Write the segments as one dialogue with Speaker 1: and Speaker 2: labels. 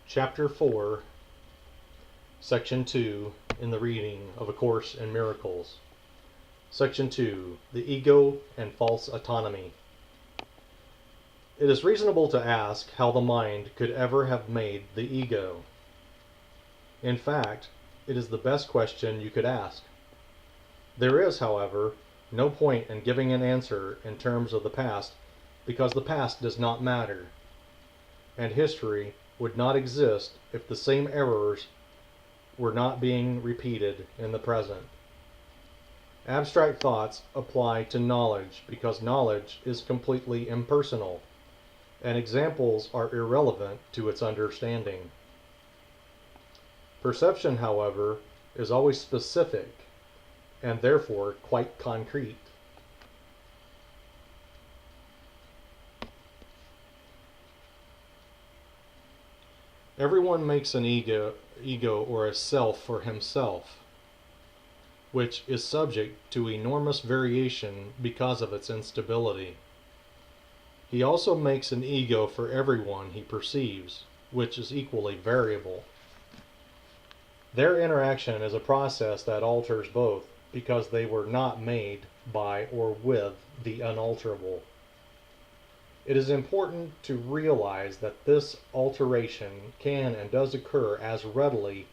Speaker 1: Chapter 4, Section 2, in the reading of A Course in Miracles. Section 2, the Ego and False Autonomy. It is reasonable to ask how the mind could ever have made the ego. In fact, it is the best question you could ask. There is, however, no point in giving an answer in terms of the past because the past does not matter, and history would not exist if the same errors were not being repeated in the present. Abstract thoughts apply to knowledge because knowledge is completely impersonal, and examples are irrelevant to its understanding. Perception, however, is always specific and therefore quite concrete. Everyone makes an ego or a self for himself, which is subject to enormous variation because of its instability. He also makes an ego for everyone he perceives, which is equally variable. Their interaction is a process that alters both because they were not made by or with the unalterable. It is important to realize that this alteration can and does occur as readily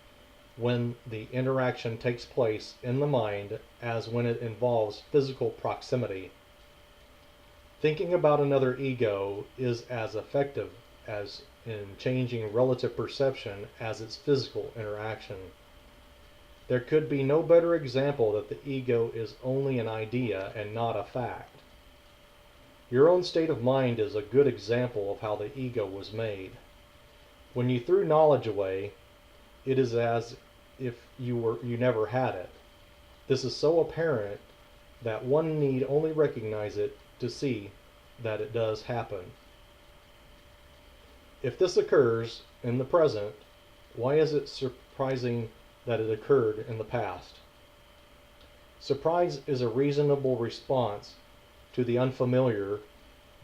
Speaker 1: when the interaction takes place in the mind as when it involves physical proximity. Thinking about another ego is as effective as in changing relative perception as its physical interaction. There could be no better example that the ego is only an idea and not a fact. Your own state of mind is a good example of how the ego was made. When you threw knowledge away, it is as if you never had it. This is so apparent that one need only recognize it to see that it does happen. If this occurs in the present, why is it surprising that it occurred in the past? Surprise is a reasonable response to the unfamiliar,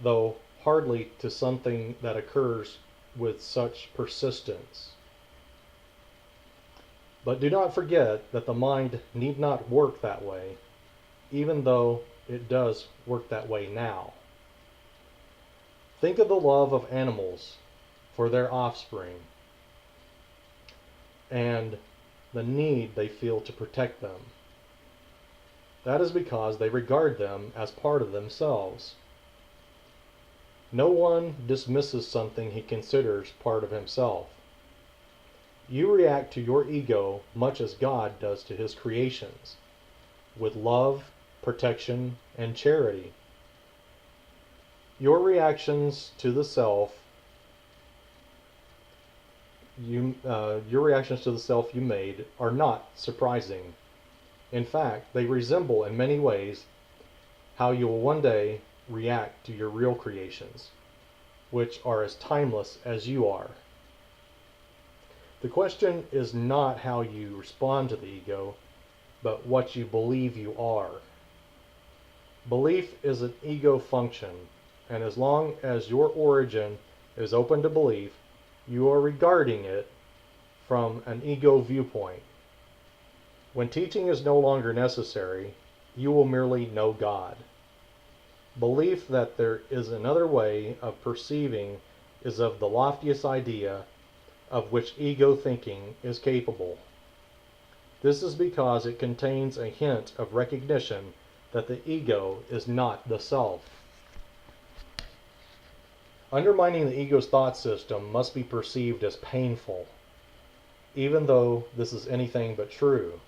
Speaker 1: though hardly to something that occurs with such persistence. But do not forget that the mind need not work that way, even though it does work that way now. Think of the love of animals for their offspring and the need they feel to protect them. That is because they regard them as part of themselves. No one dismisses something he considers part of himself. You react to your ego much as God does to his creations, with love, protection, and charity. Your reactions to the self you made are not surprising. In fact, they resemble in many ways how you will one day react to your real creations, which are as timeless as you are. The question is not how you respond to the ego, but what you believe you are. Belief is an ego function, and as long as your origin is open to belief, you are regarding it from an ego viewpoint. When teaching is no longer necessary, you will merely know God. Belief that there is another way of perceiving is of the loftiest idea of which ego thinking is capable. This is because it contains a hint of recognition that the ego is not the self. Undermining the ego's thought system must be perceived as painful, even though this is anything but true.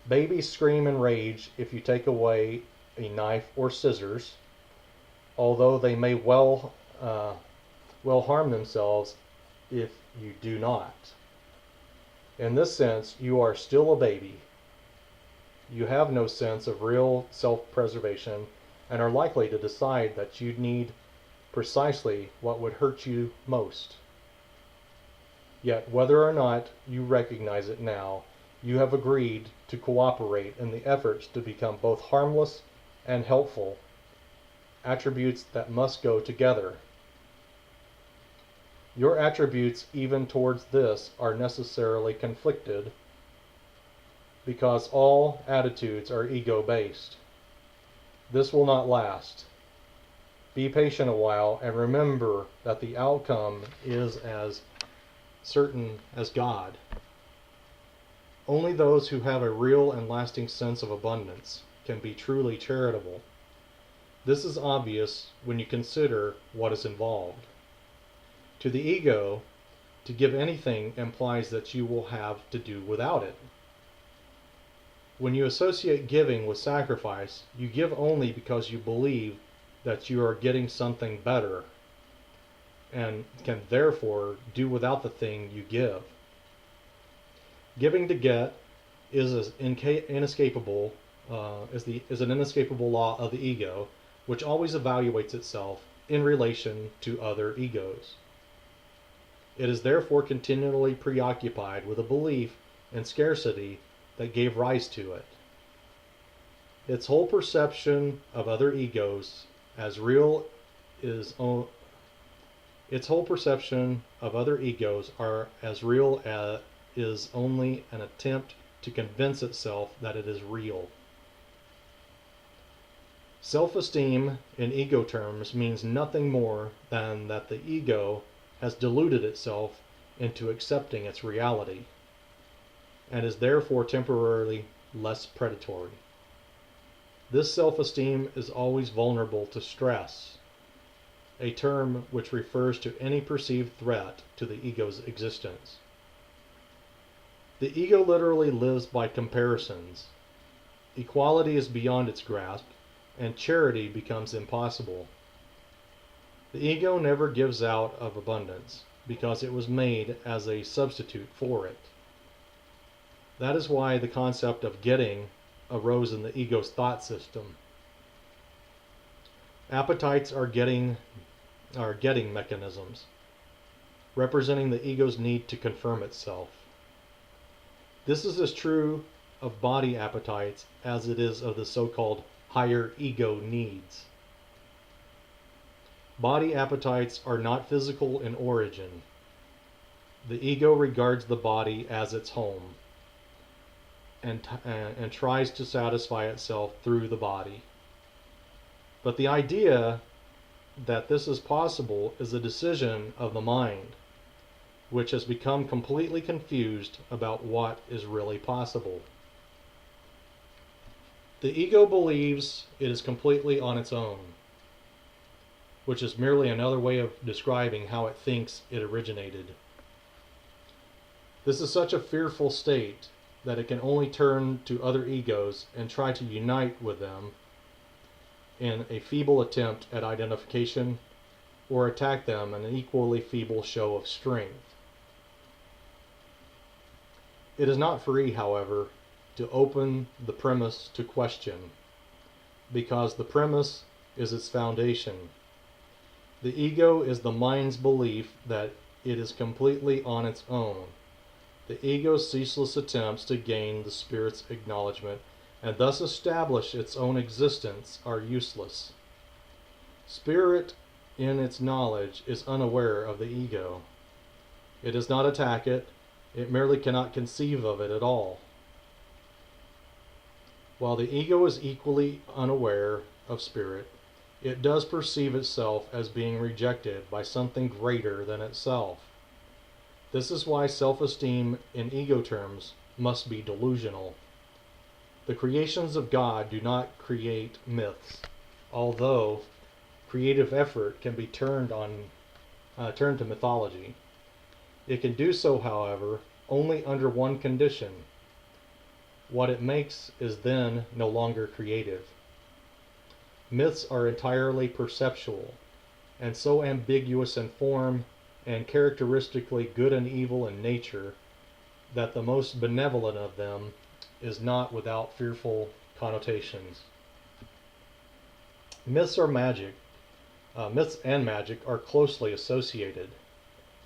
Speaker 1: Babies scream in rage if you take away a knife or scissors, although they may well harm themselves if you do not. In this sense, you are still a baby. You have no sense of real self-preservation and are likely to decide that you need precisely what would hurt you most. Yet whether or not you recognize it now, you have agreed to cooperate in the efforts to become both harmless and helpful, attributes that must go together. Your attributes, even towards this, are necessarily conflicted because all attitudes are ego-based. This will not last. Be patient a while and remember that the outcome is as certain as God. Only those who have a real and lasting sense of abundance can be truly charitable. This is obvious when you consider what is involved. To the ego, to give anything implies that you will have to do without it. When you associate giving with sacrifice, you give only because you believe that you are getting something better and can therefore do without the thing you give. Giving to get is as inescapable is an inescapable law of the ego, which always evaluates itself in relation to other egos. It is therefore continually preoccupied with a belief in scarcity that gave rise to it. Its whole perception of other egos as real is its whole perception of other egos are as real as is only an attempt to convince itself that it is real. Self-esteem in ego terms means nothing more than that the ego has deluded itself into accepting its reality, and is therefore temporarily less predatory. This self-esteem is always vulnerable to stress, a term which refers to any perceived threat to the ego's existence. The ego literally lives by comparisons. Equality is beyond its grasp, and charity becomes impossible. The ego never gives out of abundance, because it was made as a substitute for it. That is why the concept of getting arose in the ego's thought system. Appetites are getting mechanisms, representing the ego's need to confirm itself. This is as true of body appetites as it is of the so-called higher ego needs. Body appetites are not physical in origin. The ego regards the body as its home and tries to satisfy itself through the body. But the idea that this is possible is a decision of the mind, which has become completely confused about what is really possible. The ego believes it is completely on its own, which is merely another way of describing how it thinks it originated. This is such a fearful state that it can only turn to other egos and try to unite with them in a feeble attempt at identification, or attack them in an equally feeble show of strength. It is not free, however, to open the premise to question, because the premise is its foundation. The ego is the mind's belief that it is completely on its own. The ego's ceaseless attempts to gain the spirit's acknowledgement and thus establish its own existence are useless. Spirit, in its knowledge, is unaware of the ego. It does not attack it, it merely cannot conceive of it at all. While the ego is equally unaware of spirit, it does perceive itself as being rejected by something greater than itself. This is why self-esteem in ego terms must be delusional. The creations of God do not create myths, although creative effort can be turned to mythology. It can do so, however, only under one condition. What it makes is then no longer creative. Myths are entirely perceptual, and so ambiguous in form and characteristically good and evil in nature that the most benevolent of them is not without fearful connotations. Myths and magic are closely associated,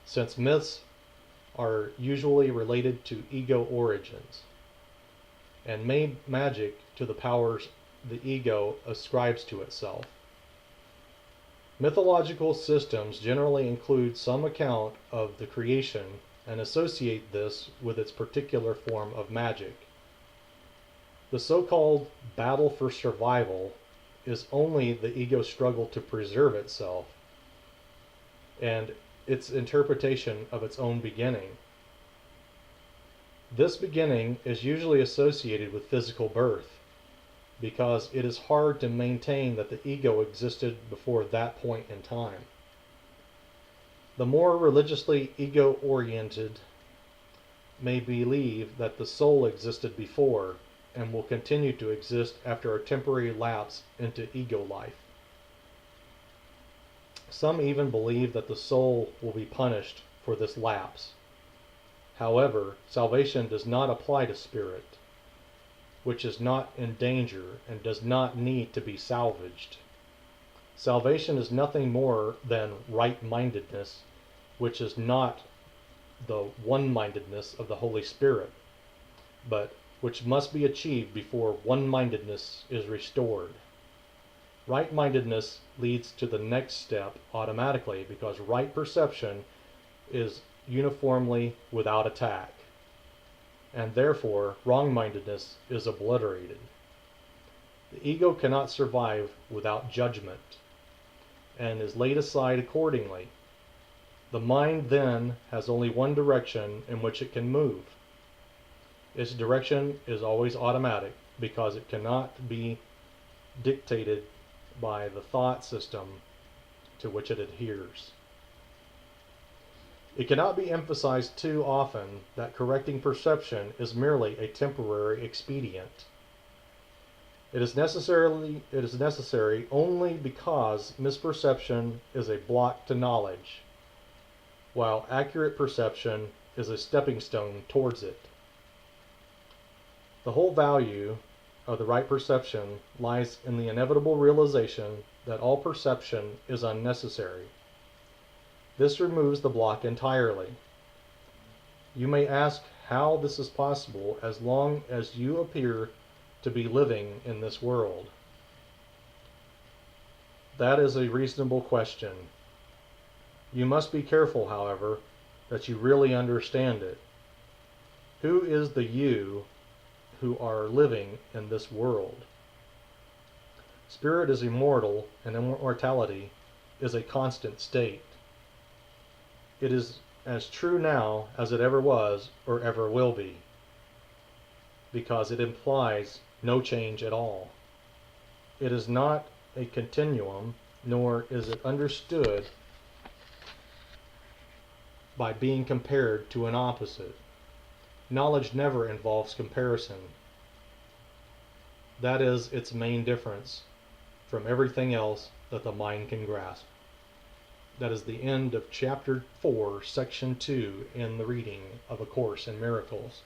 Speaker 1: since myths are usually related to ego origins, and magic to the powers the ego ascribes to itself. Mythological systems generally include some account of the creation and associate this with its particular form of magic. The so-called battle for survival is only the ego's struggle to preserve itself and its interpretation of its own beginning. This beginning is usually associated with physical birth, because it is hard to maintain that the ego existed before that point in time. The more religiously ego-oriented may believe that the soul existed before and will continue to exist after a temporary lapse into ego life. Some even believe that the soul will be punished for this lapse. However, salvation does not apply to spirit, which is not in danger and does not need to be salvaged. Salvation is nothing more than right-mindedness, which is not the one-mindedness of the Holy Spirit, but which must be achieved before one-mindedness is restored. Right-mindedness leads to the next step automatically because right perception is uniformly without attack, and therefore wrong-mindedness is obliterated. The ego cannot survive without judgment, and is laid aside accordingly. The mind then has only one direction in which it can move. Its direction is always automatic because it cannot be dictated by the thought system to which it adheres. It cannot be emphasized too often that correcting perception is merely a temporary expedient. It is necessary only because misperception is a block to knowledge, while accurate perception is a stepping stone towards it. The whole value of the right perception lies in the inevitable realization that all perception is unnecessary. This removes the block entirely. You may ask how this is possible as long as you appear to be living in this world. That is a reasonable question. You must be careful, however, that you really understand it. Who is the you who are living in this world? Spirit is immortal, and immortality is a constant state. It is as true now as it ever was or ever will be, because it implies no change at all. It is not a continuum, nor is it understood by being compared to an opposite. Knowledge never involves comparison. That is its main difference from everything else that the mind can grasp. That is the end of Chapter 4, Section 2 in the reading of A Course in Miracles.